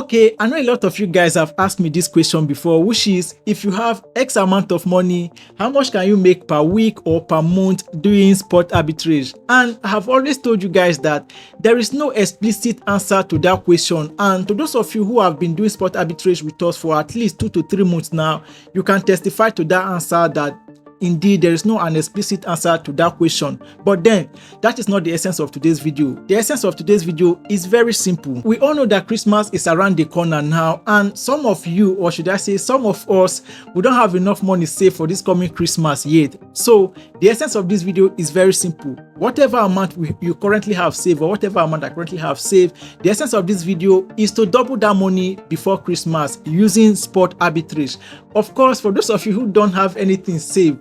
Okay, I know a lot of you guys have asked me this question before, which is, if you have X amount of money, how much can you make per week or per month doing sport arbitrage? And I have always told you guys that there is no explicit answer to that question. And to those of you who have been doing sport arbitrage with us for at least 2 to 3 months now, you can testify to that answer that indeed, there is no an explicit answer to that question. But then, that is not the essence of today's video. The essence of today's video is very simple. We all know that Christmas is around the corner now, and some of you, or should I say some of us, we don't have enough money saved for this coming Christmas yet. So, the essence of this video is very simple. Whatever amount you currently have saved, or whatever amount I currently have saved, the essence of this video is to double that money before Christmas using sport arbitrage. Of course, for those of you who don't have anything saved,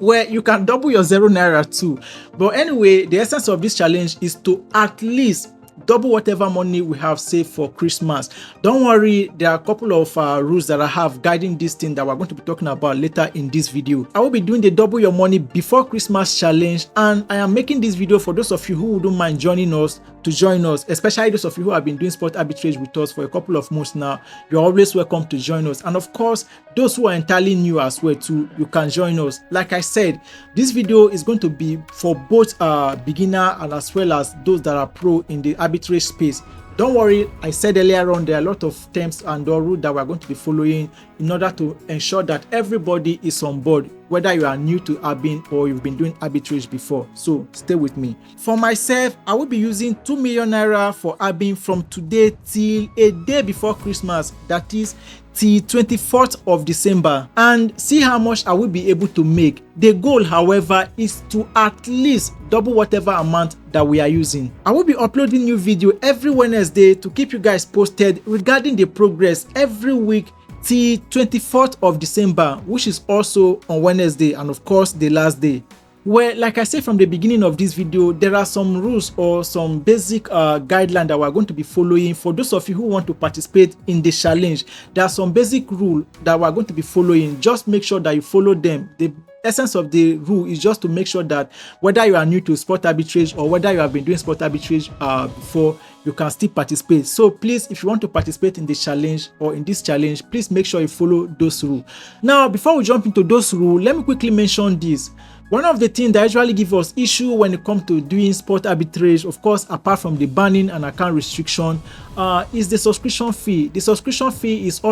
where you can double your 0 naira too. But anyway, the essence of this challenge is to at least double whatever money we have saved for Christmas. Don't worry, there are a couple of rules that I have guiding this thing that we're going to be talking about later in this video. I will be doing the double your money before Christmas challenge, and I am making this video for those of you who wouldn't mind joining us to join us, especially those of you who have been doing sport arbitrage with us for a couple of months now. You're always welcome to join us, and of course those who are entirely new as well too, you can join us. Like I said, this video is going to be for both beginner and as well as those that are pro in the arbitrage space. Don't worry, I said earlier on, there are a lot of terms and rules that we're going to be following in order to ensure that everybody is on board, whether you are new to arbing or you've been doing arbitrage before. So stay with me. For myself, I will be using 2 million naira for arbing from today till a day before Christmas, that is till 24th of December, and see how much I will be able to make. The goal, however, is to at least double whatever amount that we are using. I will be uploading new video every Wednesday to keep you guys posted regarding the progress every week till 24th of December, which is also on Wednesday, and of course the last day. Well, like I said from the beginning of this video, there are some rules or some basic guidelines that we're going to be following. For those of you who want to participate in the challenge, there are some basic rules that we're going to be following. Just make sure that you follow them. The essence of the rule is just to make sure that whether you are new to sport arbitrage or whether you have been doing sport arbitrage before, you can still participate. So please, if you want to participate in the challenge or in this challenge, please make sure you follow those rules. Now, before we jump into those rules, let me quickly mention this. One of the things that usually give us issue when it comes to doing sport arbitrage, of course, apart from the banning and account restriction, is the subscription fee. The subscription fee is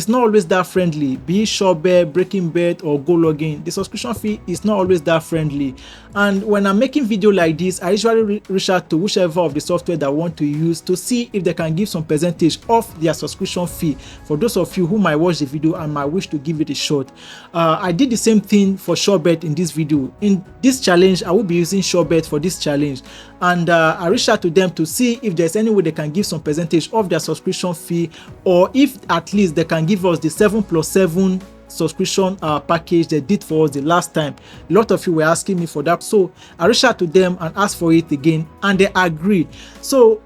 not always that friendly. Be it Surebt, Breaking Bet, or Go Login, the subscription fee is not always that friendly. And when I'm making video like this, I usually reach out to whichever of the software that I want to use to see if they can give some percentage off their subscription fee. For those of you who might watch the video and might wish to give it a shot, I did the same thing for Surebt in this video. In this challenge, I will be using Surebt for this challenge, and I reached out to them to see if there's any way they can give some percentage of their subscription fee, or if at least they can give us the 7+7 subscription package they did for us the last time. A lot of you were asking me for that, so I reached out to them and asked for it again, and they agreed. So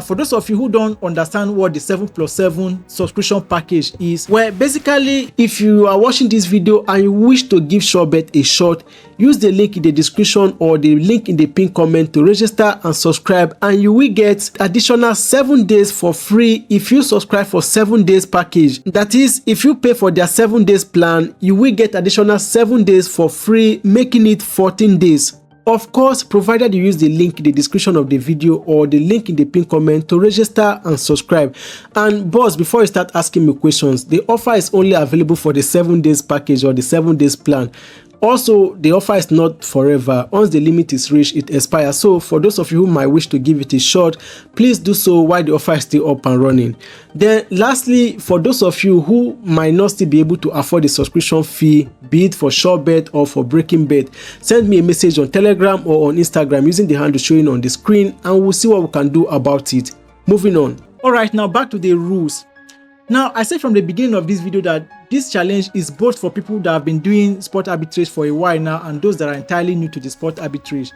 for those of you who don't understand what the 7+7 subscription package is, well, basically, if you are watching this video and you wish to give Surebt a shot, use the link in the description or the link in the pinned comment to register and subscribe, and you will get additional 7 days for free if you subscribe for 7 days package. That is, if you pay for their 7 days plan, you will get additional 7 days for free, making it 14 days. Of course, provided you use the link in the description of the video or the link in the pinned comment to register and subscribe. And boss, before you start asking me questions, the offer is only available for the 7 days package or the 7 days plan. Also, the offer is not forever. Once the limit is reached, it expires. So for those of you who might wish to give it a shot, please do so while the offer is still up and running. Then lastly, for those of you who might not still be able to afford the subscription fee, be it for Surebt or for Breaking Bet, send me a message on Telegram or on Instagram using the handle showing on the screen, and we'll see what we can do about it. Moving on. Alright, now back to the rules. Now, I said from the beginning of this video that this challenge is both for people that have been doing sport arbitrage for a while now and those that are entirely new to the sport arbitrage.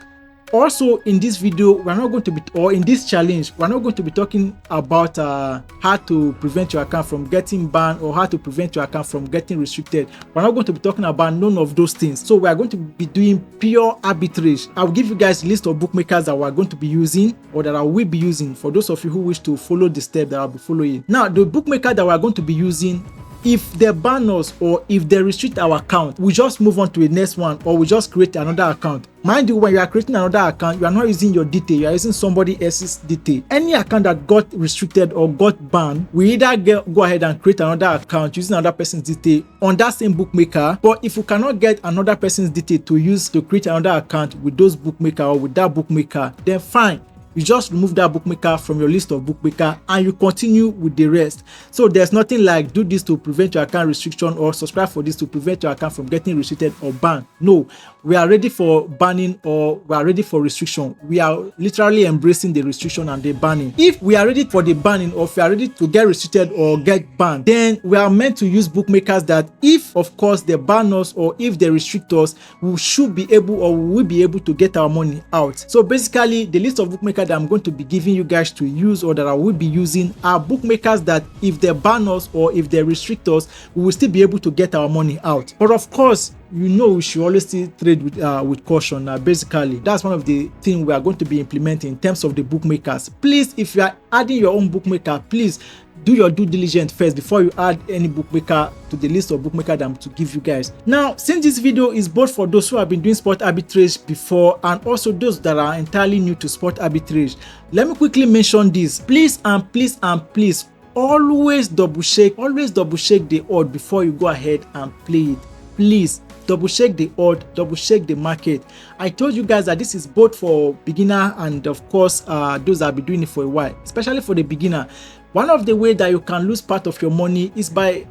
Also, in this video, we're not going to be, or in this challenge, we're not going to be talking about how to prevent your account from getting banned or how to prevent your account from getting restricted. We're not going to be talking about none of those things. So we are going to be doing pure arbitrage. I'll give you guys a list of bookmakers that we're going to be using, or that I will be using, for those of you who wish to follow the step that I'll be following. Now, the bookmaker that we're going to be using, if they ban us or if they restrict our account, we just move on to the next one, or we just create another account. Mind you, when you are creating another account, you are not using your detail, you are using somebody else's detail. Any account that got restricted or got banned, we either go ahead and create another account using another person's detail on that same bookmaker. But if you cannot get another person's detail to use to create another account with those bookmaker or with that bookmaker, then fine. You just remove that bookmaker from your list of bookmaker and you continue with the rest. So there's nothing like do this to prevent your account restriction or subscribe for this to prevent your account from getting restricted or banned. No, we are ready for banning or we are ready for restriction. We are literally embracing the restriction and the banning. If we are ready for the banning, or if we are ready to get restricted or get banned, then we are meant to use bookmakers that if of course they ban us or if they restrict us, we should be able, or we will be able to get our money out. So basically, the list of bookmakers that I'm going to be giving you guys to use, or that I will be using, are bookmakers that if they ban us or if they restrict us, we will still be able to get our money out. But of course, you know, we should always still trade with caution. Basically, that's one of the things we are going to be implementing in terms of the bookmakers. Please, if you are adding your own bookmaker, please do your due diligence first before you add any bookmaker to the list of bookmaker that I'm to give you guys. Now, since this video is both for those who have been doing sport arbitrage before and also those that are entirely new to sport arbitrage, let me quickly mention this. Please and please and please, always double check the odd before you go ahead and play it. Please double check the odd, double check the market. I told you guys that this is both for beginner and of course those that have been doing it for a while. Especially for the beginner, one of the ways that you can lose part of your money is by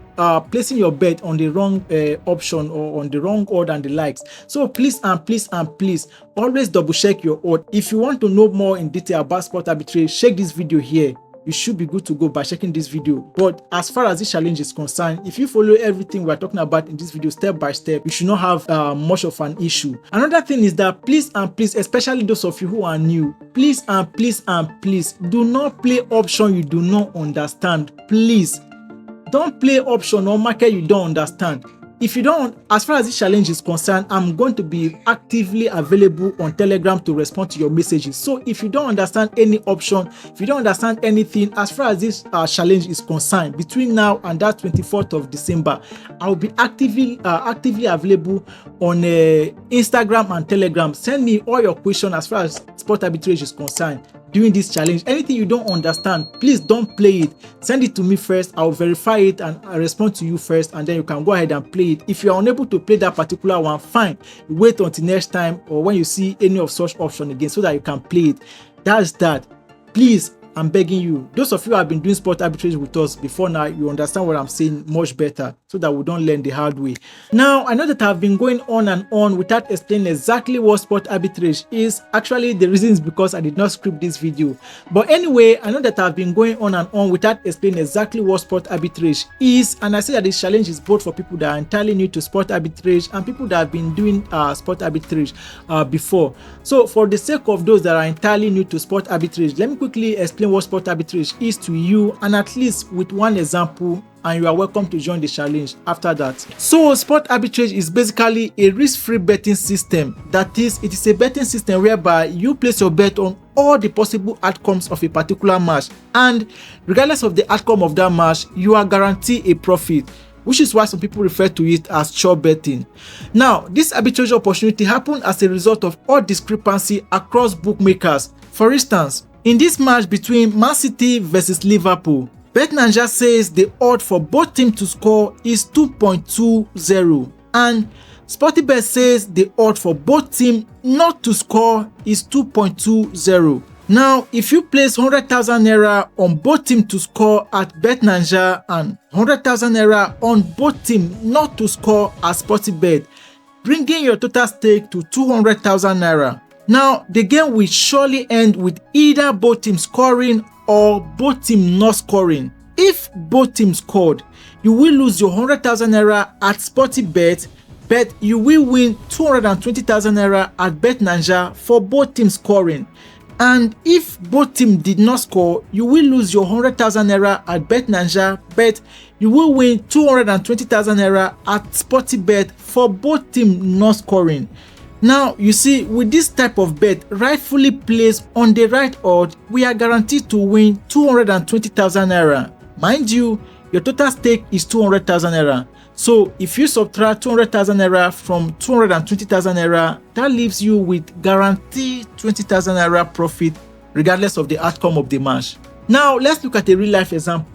placing your bet on the wrong option or on the wrong odd and the likes. So please and please and please, always double check your odd. If you want to know more in detail about sport arbitrage, check this video here. You should be good to go by checking this video. But as far as this challenge is concerned, if you follow everything we're talking about in this video step by step, you should not have much of an issue. Another thing is that please and please, especially those of you who are new, please and please and please, do not play option you do not understand. Please don't play option or market you don't understand. If you don't, as far as this challenge is concerned, I'm going to be actively available on Telegram to respond to your messages. So if you don't understand any option, if you don't understand anything as far as this challenge is concerned, between now and that 24th of December, I'll be actively available on Instagram and Telegram. Send me all your questions as far as sport arbitrage is concerned. During this challenge, anything you don't understand, please don't play it. Send it to me first. I'll verify it and I'll respond to you first, and then you can go ahead and play it. If you are unable to play that particular one, fine, wait until next time or when you see any of such option again so that you can play it. That's that. Please, I'm begging you, those of you who have been doing sport arbitrage with us before now, you understand what I'm saying much better so that we don't learn the hard way. Now, I know that I've been going on and on without explaining exactly what sport arbitrage is. Actually, the reason is because I did not script this video. But anyway, I know that I've been going on and on without explaining exactly what sport arbitrage is. And I say that this challenge is both for people that are entirely new to sport arbitrage and people that have been doing sport arbitrage before. So for the sake of those that are entirely new to sport arbitrage, let me quickly explain what sport arbitrage is to you, and at least with one example, and you are welcome to join the challenge after that. So sport arbitrage is basically a risk-free betting system. That is, it is a betting system whereby you place your bet on all the possible outcomes of a particular match, and regardless of the outcome of that match, you are guaranteed a profit, which is why some people refer to it as sure betting. Now, this arbitrage opportunity happened as a result of all discrepancy across bookmakers. For instance, in this match between Man City versus Liverpool, BetNaija says the odd for both teams to score is 2.20, and Sportybet says the odd for both teams not to score is 2.20. Now, if you place 100,000 naira on both teams to score at BetNaija and 100,000 naira on both teams not to score at Sportybet, bringing your total stake to 200,000 naira. Now, the game will surely end with either both teams scoring or both teams not scoring. If both teams scored, you will lose your 100,000 naira at Sportybet but you will win 220,000 naira at Bet Naija for both teams scoring. And if both teams did not score, you will lose your 100,000 naira at Bet Naija, but you will win 220,000 naira at Sportybet for both teams not scoring. Now, you see, with this type of bet rightfully placed on the right odd, we are guaranteed to win 220,000 naira. Mind you, your total stake is 200,000 naira. So if you subtract 200,000 naira from 220,000 naira, that leaves you with guaranteed 20,000 naira profit regardless of the outcome of the match. Now, let's look at a real life example.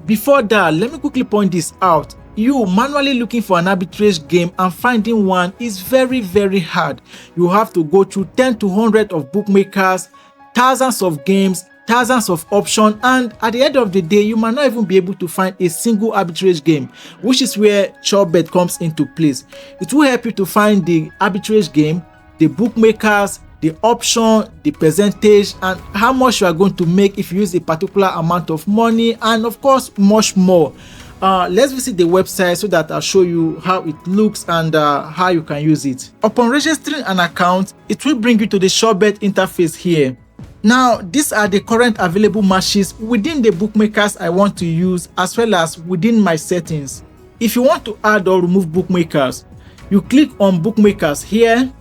Before that, let me quickly point this out. You manually looking for an arbitrage game and finding one is very, very hard. You have to go through 10 to 100 of bookmakers, thousands of games, thousands of options, and at the end of the day, you might not even be able to find a single arbitrage game, which is where Surebt comes into place. It will help you to find the arbitrage game, the bookmakers, the option, the percentage, and how much you are going to make if you use a particular amount of money, and of course, much more. Let's visit the website so that I'll show you how it looks and how you can use it. Upon registering an account, it will bring you to the Surebt interface here. Now, these are the current available matches within the bookmakers I want to use, as well as within my settings. If you want to add or remove bookmakers, you click on bookmakers here.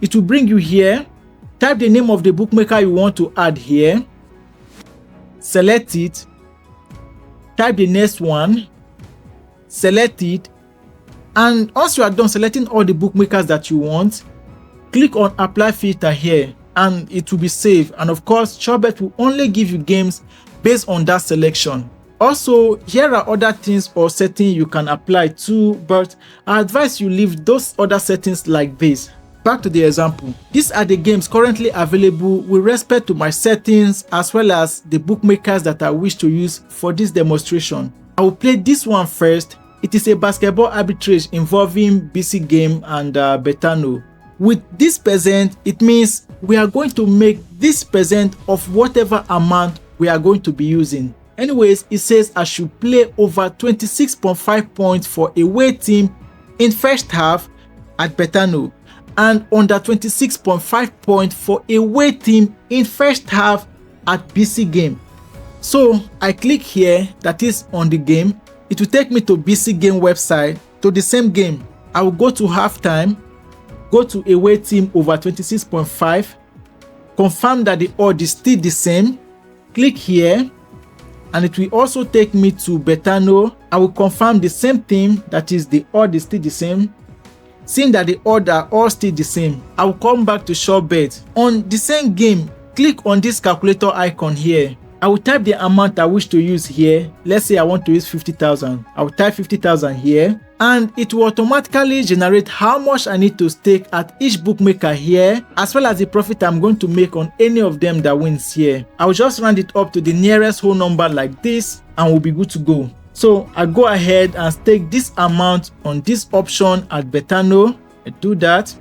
It will bring you here. Type the name of the bookmaker you want to add here. Select it. Type the next one. Select it, and once you are done selecting all the bookmakers that you want, click on apply filter here and it will be saved. And of course, Surebt will only give you games based on that selection. Also, here are other things or settings you can apply to, but I advise you leave those other settings like this. Back to the example. These are the games currently available with respect to my settings, as well as the bookmakers that I wish to use for this demonstration. I will play this one first. It is a basketball arbitrage involving BC Game and Betano. With this percent, it means we are going to make this percent of whatever amount we are going to be using. Anyways, it says I should play over 26.5 points for a away team in first half at Betano, and under 26.5 points for a away team in first half at BC Game. So I click here, that is on the game. It will take me to BC Game website, to the same game. I will go to halftime, go to away team over 26.5, confirm that the odd is still the same, click here, and it will also take me to Betano. I will confirm the same thing, that is the odd is still the same. Seeing that the odds are all still the same, I will come back to Surebt. On the same game, click on this calculator icon here. I will type the amount I wish to use here. Let's say I want to use 50,000. I will type 50,000 here, and it will automatically generate how much I need to stake at each bookmaker here, as well as the profit I'm going to make on any of them that wins here. I will just round it up to the nearest whole number like this, and we'll be good to go. So I go ahead and stake this amount on this option at Betano. I do that.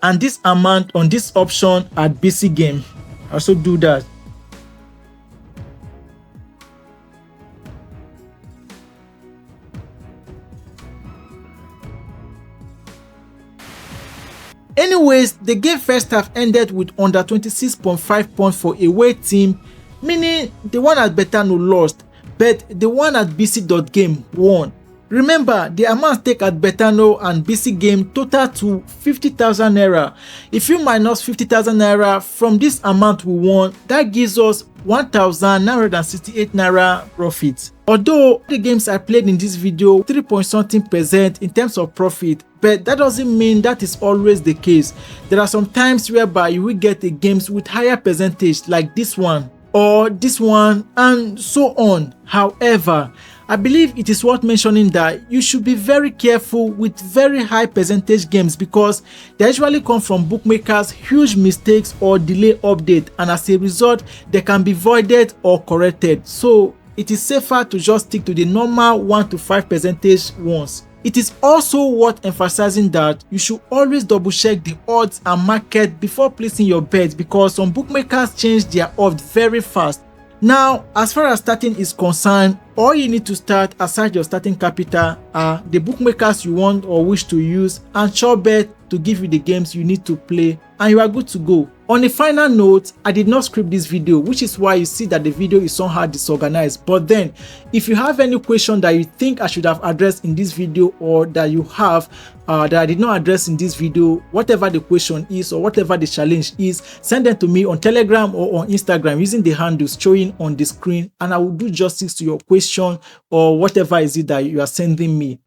And this amount on this option at BC Game. I also do that. Anyways, the game first half ended with under 26.5 points for a away team, meaning the one at Betano lost, but the one at BC.Game won. Remember, the amount stake at Betano and BC Game total to 50,000 naira. If you minus 50,000 naira from this amount we won, that gives us 1,968 naira profit. Although the games I played in this video 3.something% in terms of profit, but that doesn't mean that is always the case. There are some times whereby you will get the games with higher percentage like this one or this one and so on. However, I believe it is worth mentioning that you should be very careful with very high percentage games because they usually come from bookmakers huge mistakes or delay update, and as a result they can be voided or corrected. So it is safer to just stick to the normal 1 to 5% ones. It is also worth emphasizing that you should always double check the odds and market before placing your bet, because some bookmakers change their odds very fast. Now, as far as starting is concerned, all you need to start aside your starting capital are the bookmakers you want or wish to use and Surebt to give you the games you need to play, and you are good to go. On a final note, I did not script this video, which is why you see that the video is somehow disorganized. But then, if you have any question that you think I should have addressed in this video, or that you have that I did not address in this video, whatever the question is or whatever the challenge is, send them to me on Telegram or on Instagram using the handles showing on the screen, and I will do justice to your question or whatever is it that you are sending me.